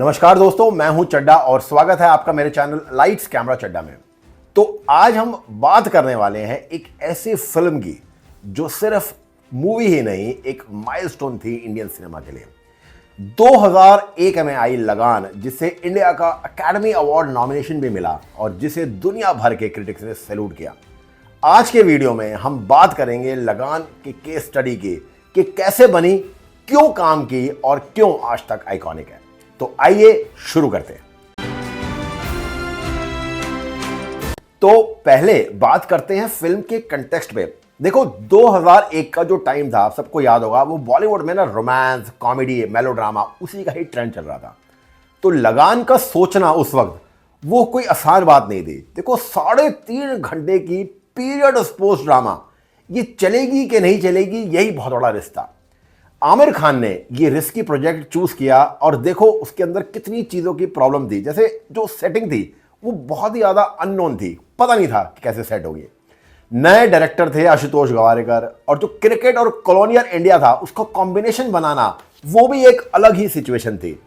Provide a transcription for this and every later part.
नमस्कार दोस्तों, मैं हूं चड्डा और स्वागत है आपका मेरे चैनल लाइट्स कैमरा चड्डा में। तो आज हम बात करने वाले हैं एक ऐसी फिल्म की जो सिर्फ मूवी ही नहीं, एक माइलस्टोन थी इंडियन सिनेमा के लिए। 2001 में आई लगान, जिसे इंडिया का अकेडमी अवार्ड नॉमिनेशन भी मिला और जिसे दुनिया भर के क्रिटिक्स ने सैल्यूट किया। आज के वीडियो में हम बात करेंगे लगान की केस स्टडी की कि कैसे बनी, क्यों काम की और क्यों आज तक आइकॉनिक है। तो आइए शुरू करते हैं। तो पहले बात करते हैं फिल्म के कंटेक्स्ट पे। देखो, 2001 का जो टाइम था, सबको याद होगा, वो बॉलीवुड में ना रोमांस, कॉमेडी, मेलोड्रामा, उसी का ही ट्रेंड चल रहा था। तो लगान का सोचना उस वक्त वो कोई आसान बात नहीं थी। देखो, 3.5 घंटे की पीरियड स्पोर्ट्स ड्रामा, ये चलेगी कि नहीं चलेगी, यही बहुत बड़ा रिस्क था। आमिर खान ने ये रिस्की प्रोजेक्ट चूज किया और देखो उसके अंदर कितनी चीजों की प्रॉब्लम थी। जैसे जो सेटिंग थी वो बहुत ही ज्यादा अननोन थी, पता नहीं था कि कैसे सेट होगी। नए डायरेक्टर थे आशुतोष गवारेकर, और जो क्रिकेट और कॉलोनियल इंडिया था उसका कॉम्बिनेशन बनाना, वो भी एक अलग ही सिचुएशन थी।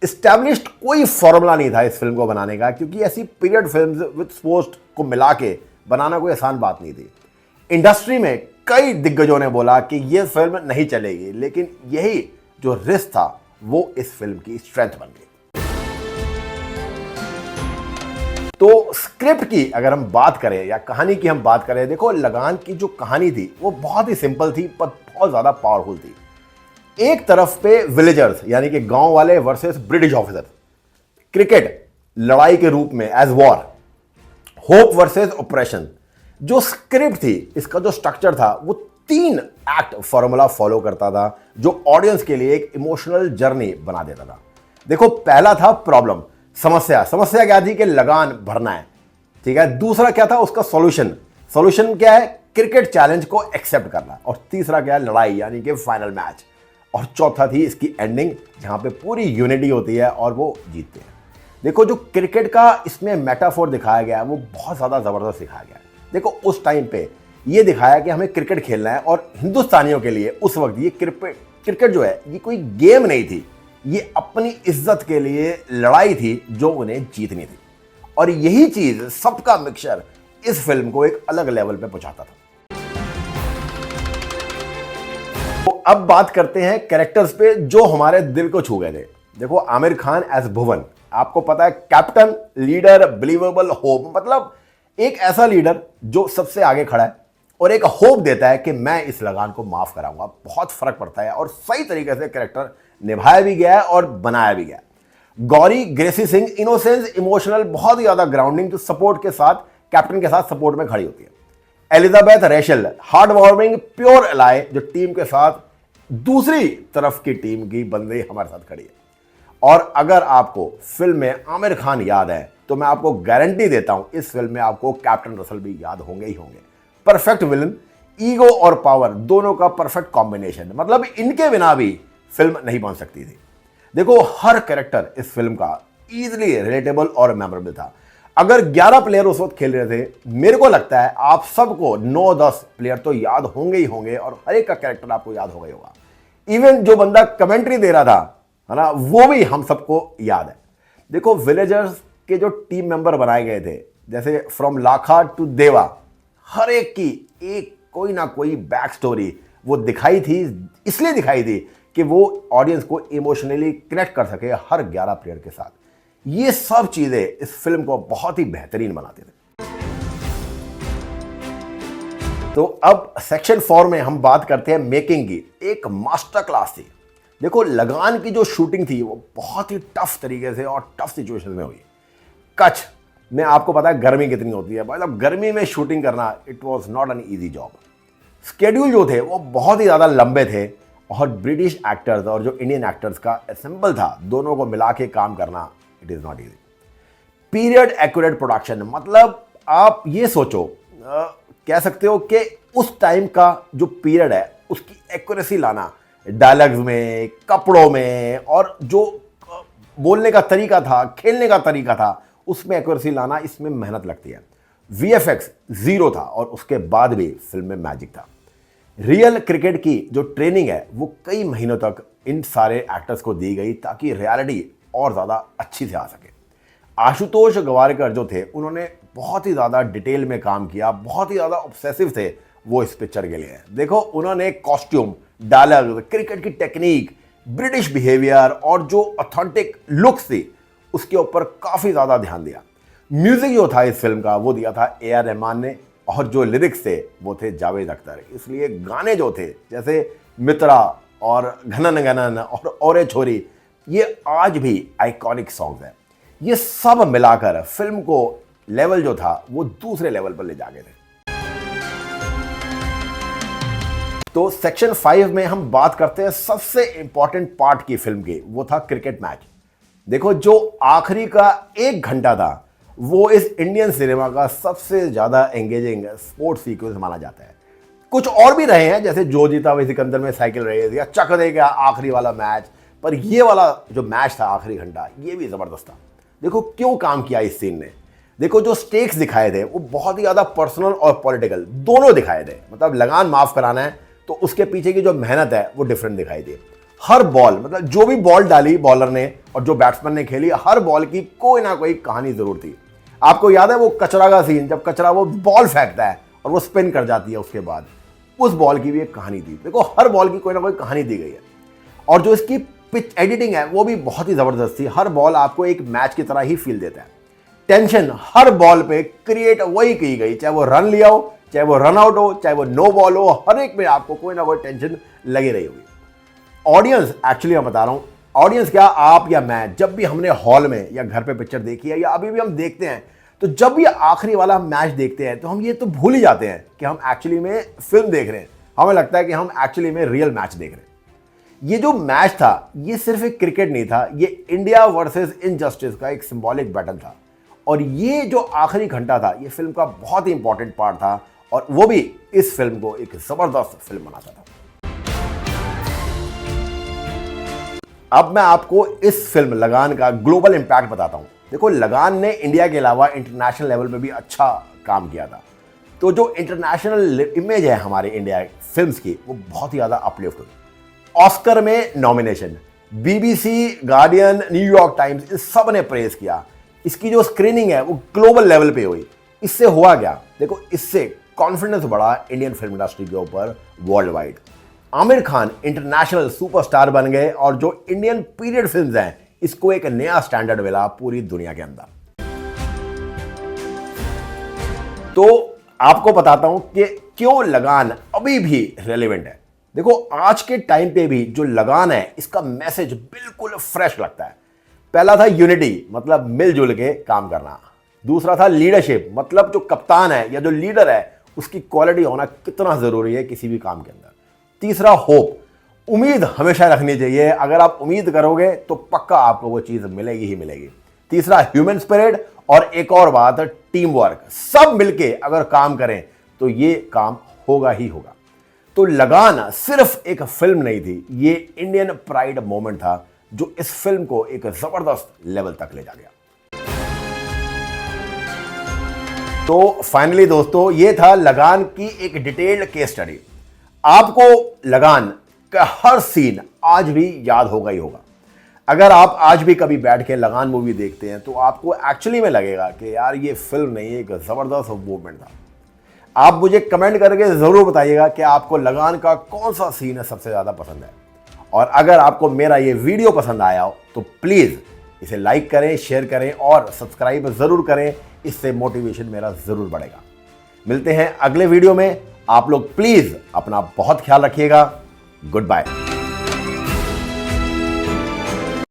एस्टैब्लिश्ड कोई फॉर्मूला नहीं था इस फिल्म को बनाने का, क्योंकि ऐसी पीरियड फिल्म विद स्पोर्ट्स को मिला के बनाना कोई आसान बात नहीं थी। इंडस्ट्री में कई दिग्गजों ने बोला कि यह फिल्म नहीं चलेगी, लेकिन यही जो रिस्क था वो इस फिल्म की स्ट्रेंथ बन गई। तो स्क्रिप्ट की अगर हम बात करें या कहानी की हम बात करें, देखो लगान की जो कहानी थी वो बहुत ही सिंपल थी पर बहुत ज्यादा पावरफुल थी। एक तरफ पे विलेजर्स यानी कि गांव वाले वर्सेस ब्रिटिश ऑफिसर, क्रिकेट लड़ाई के रूप में as war, hope versus operation. जो स्क्रिप्ट थी, इसका जो स्ट्रक्चर था, वो 3 एक्ट फॉर्मूला फॉलो करता था, जो ऑडियंस के लिए एक इमोशनल जर्नी बना देता था। देखो, पहला था प्रॉब्लम, समस्या क्या थी कि लगान भरना है, ठीक है। दूसरा क्या था, उसका सॉल्यूशन क्या है, क्रिकेट चैलेंज को एक्सेप्ट करना। और तीसरा क्या है, लड़ाई यानी कि फाइनल मैच। और चौथा थी इसकी एंडिंग, जहां पे पूरी यूनिटी होती है और वो जीतते हैं। देखो, जो क्रिकेट का इसमें मेटाफोर दिखाया गया है वो बहुत ज्यादा जबरदस्त दिखाया गया है। देखो, उस टाइम पे ये दिखाया कि हमें क्रिकेट खेलना है, और हिंदुस्तानियों के लिए उस वक्त ये क्रिकेट जो है ये कोई गेम नहीं थी, ये अपनी इज्जत के लिए लड़ाई थी जो उन्हें जीतनी थी। और यही चीज, सबका मिक्सचर इस फिल्म को एक अलग लेवल पे पहुंचाता था। तो अब बात करते हैं कैरेक्टर्स पे जो हमारे दिल को छू गए थे। देखो, आमिर खान एज भुवन, आपको पता है, कैप्टन, लीडर, बिलीवेबल, होप, मतलब एक ऐसा लीडर जो सबसे आगे खड़ा है और एक होप देता है कि मैं इस लगान को माफ कराऊंगा। बहुत फर्क पड़ता है और सही तरीके से कैरेक्टर निभाया भी गया है और बनाया भी गया है। गौरी ग्रेसी सिंह, इनोसेंस, इमोशनल, बहुत ही ज्यादा ग्राउंडिंग, जो सपोर्ट के साथ, कैप्टन के साथ सपोर्ट में खड़ी होती है। Elizabeth Rachel, hard warming, pure alloy, जो टीम के साथ दूसरी तरफ की टीम की बंदे हमारे साथ खड़ी है। और अगर आपको फिल्म में आमिर खान याद है तो मैं आपको गारंटी देता हूं इस फिल्म में आपको कैप्टन रसल भी याद होंगे ही होंगे। परफेक्ट विलन, ईगो और पावर दोनों का परफेक्ट कॉम्बिनेशन, मतलब इनके बिना भी फिल्म नहीं बन सकती थी। देखो, हर कैरेक्टर इस फिल्म का इजीली रिलेटेबल और मेमोरेबल था। अगर 11 प्लेयर उस वक्त खेल रहे थे, मेरे को लगता है आप सबको 9-10 प्लेयर तो याद होंगे ही होंगे, और हर एक का कैरेक्टर आपको याद होगा ही होगा। इवन जो बंदा कमेंट्री दे रहा था, है ना, वो भी हम सबको याद है। देखो, विलेजर्स के जो टीम मेंबर बनाए गए थे, जैसे फ्रॉम लाखा टू देवा, हर एक की एक कोई ना कोई बैक स्टोरी वो दिखाई थी, इसलिए दिखाई थी कि वो ऑडियंस को इमोशनली कनेक्ट कर सके हर 11 प्लेयर के साथ। ये सब चीजें इस फिल्म को बहुत ही बेहतरीन बनाते थे। तो अब सेक्शन 4 में हम बात करते हैं मेकिंग की। एक मास्टर क्लास थी। देखो, लगान की जो शूटिंग थी वो बहुत ही टफ तरीके से और टफ सिचुएशन में हुई। कच्छ में आपको पता है गर्मी कितनी होती है, मतलब गर्मी में शूटिंग करना, it was not an easy job. Schedule जो थे वो बहुत ही ज़्यादा लंबे थे, और ब्रिटिश एक्टर्स और जो इंडियन एक्टर्स का असेंबल था, दोनों को मिला के काम करना, it is not easy. Period accurate production, मतलब आप ये सोचो, कह सकते हो कि उस टाइम का जो पीरियड है उसकी एक्यूरेसी लाना, डायलॉग्स में, कपड़ों में, और जो बोलने का तरीका था, खेलने का तरीका था, उसमें एक्यूरेसी लाना, इसमें मेहनत लगती है। वीएफएक्स 0 था और उसके बाद भी फिल्म में मैजिक था। रियल क्रिकेट की जो ट्रेनिंग है वो कई महीनों तक इन सारे एक्टर्स को दी गई, ताकि रियलिटी और ज़्यादा अच्छी से आ सके। आशुतोष गवारकर जो थे उन्होंने बहुत ही ज़्यादा डिटेल में काम किया, बहुत ही ज़्यादा ऑब्सेसिव थे वो इस पिक्चर के लिए। देखो उन्होंने कॉस्ट्यूम, डायलॉग, क्रिकेट की टेक्निक, ब्रिटिश बिहेवियर और जो ऑथेंटिक लुक्स थी उसके ऊपर काफ़ी ज़्यादा ध्यान दिया। म्यूजिक जो था इस फिल्म का वो दिया था A.R. रहमान ने, और जो लिरिक्स थे वो थे जावेद अख्तर। इसलिए गाने जो थे जैसे मित्रा और घनन घनन और ओरे छोरी, ये आज भी आइकॉनिक सॉन्ग्स हैं। ये सब मिलाकर फिल्म को लेवल जो था वो दूसरे लेवल पर ले जाके थे। तो सेक्शन 5 में हम बात करते हैं सबसे इंपॉर्टेंट पार्ट की फिल्म की, वो था क्रिकेट मैच। देखो जो आखिरी का 1 घंटा था वो इस इंडियन सिनेमा का सबसे ज्यादा एंगेजिंग स्पोर्ट्स सीक्वेंस माना जाता है। कुछ और भी रहे हैं जैसे जो जीता वही सिकंदर में साइकिल रेस या चक दे गया आखिरी वाला मैच, पर ये वाला जो मैच था आखिरी घंटा ये भी जबरदस्त था। देखो क्यों काम किया इस सीन ने। देखो जो स्टेक्स दिखाए थे वो बहुत ही ज्यादा पर्सनल और पॉलिटिकल दोनों दिखाए थे। मतलब लगान माफ कराना है तो उसके पीछे की जो मेहनत है वो डिफरेंट दिखाई दी। हर बॉल, मतलब जो भी बॉल डाली बॉलर ने और जो बैट्समैन ने खेली, हर बॉल की कोई ना कोई कहानी जरूर थी। आपको याद है वो कचरा का सीन, जब कचरा वो बॉल फेंकता है और वो स्पिन कर जाती है, उसके बाद उस बॉल की भी एक कहानी थी। देखो हर बॉल की कोई ना कोई कहानी दी गई है। और जो इसकी पिच एडिटिंग है वो भी बहुत ही जबरदस्त थी। हर बॉल आपको एक मैच की तरह ही फील देता है। टेंशन हर बॉल पे क्रिएट वही की गई, चाहे वो रन लिया हो, चाहे वो रन आउट हो, चाहे वो नो बॉल हो, हर एक में आपको कोई ना कोई टेंशन लगी रही होगी। ऑडियंस, एक्चुअली मैं बता रहा हूं, ऑडियंस क्या, आप या मैं, जब भी हमने हॉल में या घर पे पिक्चर देखी है या अभी भी हम देखते हैं, तो जब भी आखिरी वाला मैच देखते हैं तो हम ये तो भूल ही जाते हैं कि हम एक्चुअली में फिल्म देख रहे हैं। हमें लगता है कि हम एक्चुअली में रियल मैच देख रहे हैं। ये जो मैच था ये सिर्फ एक क्रिकेट नहीं था, ये इंडिया वर्सेस इनजस्टिस का एक सिंबॉलिक बैटल था। और ये जो आखिरी घंटा था ये फिल्म का बहुत ही इंपॉर्टेंट पार्ट था, और वो भी इस फिल्म को एक जबरदस्त फिल्म बनाता था। अब मैं आपको इस फिल्म लगान का ग्लोबल इंपैक्ट बताता हूं। देखो लगान ने इंडिया के अलावा इंटरनेशनल लेवल में भी अच्छा काम किया था। तो जो इंटरनेशनल इमेज है हमारे इंडिया फिल्म्स की वो बहुत ही ज्यादा अपलिफ्ट हुई। ऑस्कर में nomination, BBC, guardian, New York times, इस सब ने प्रेज किया। इसकी जो स्क्रीनिंग है वो ग्लोबल लेवल पे हुई। इससे हुआ क्या, देखो इससे कॉन्फिडेंस बढ़ा इंडियन फिल्म इंडस्ट्री के ऊपर world wide. Aamir Khan international superstar बन गए और जो इंडियन पीरियड फिल्म्स हैं इसको एक नया स्टैंडर्ड मिला पूरी दुनिया के अंदर। तो आपको बताता हूं कि क्यों लगान अभी भी रेलेवेंट है। देखो आज के टाइम पे भी जो लगान है इसका मैसेज बिल्कुल फ्रेश लगता है। पहला था यूनिटी, मतलब मिलजुल के काम करना। दूसरा था लीडरशिप, मतलब जो कप्तान है या जो लीडर है उसकी क्वालिटी होना कितना जरूरी है किसी भी काम के अंदर। तीसरा होप, उम्मीद हमेशा रखनी चाहिए। अगर आप उम्मीद करोगे तो पक्का आपको वो चीज मिलेगी ही मिलेगी। तीसरा ह्यूमन स्पिरिट, और एक और बात टीम वर्क। सब मिलके अगर काम करें तो ये काम होगा ही होगा। तो लगान सिर्फ एक फिल्म नहीं थी, ये इंडियन प्राइड मोमेंट था जो इस फिल्म को एक जबरदस्त लेवल तक ले जा गया। तो फाइनली दोस्तों ये था लगान की एक डिटेल्ड केस स्टडी। आपको लगान का हर सीन आज भी याद होगा ही होगा। अगर आप आज भी कभी बैठ के लगान मूवी देखते हैं तो आपको एक्चुअली में लगेगा कि यार ये फिल्म नहीं, एक जबरदस्त मूवमेंट था। आप मुझे कमेंट करके जरूर बताइएगा कि आपको लगान का कौन सा सीन सबसे ज्यादा पसंद है। और अगर आपको मेरा ये वीडियो पसंद आया हो तो प्लीज इसे लाइक करें, शेयर करें और सब्सक्राइब जरूर करें। इससे मोटिवेशन मेरा जरूर बढ़ेगा। मिलते हैं अगले वीडियो में। आप लोग प्लीज अपना बहुत ख्याल रखिएगा। Good bye.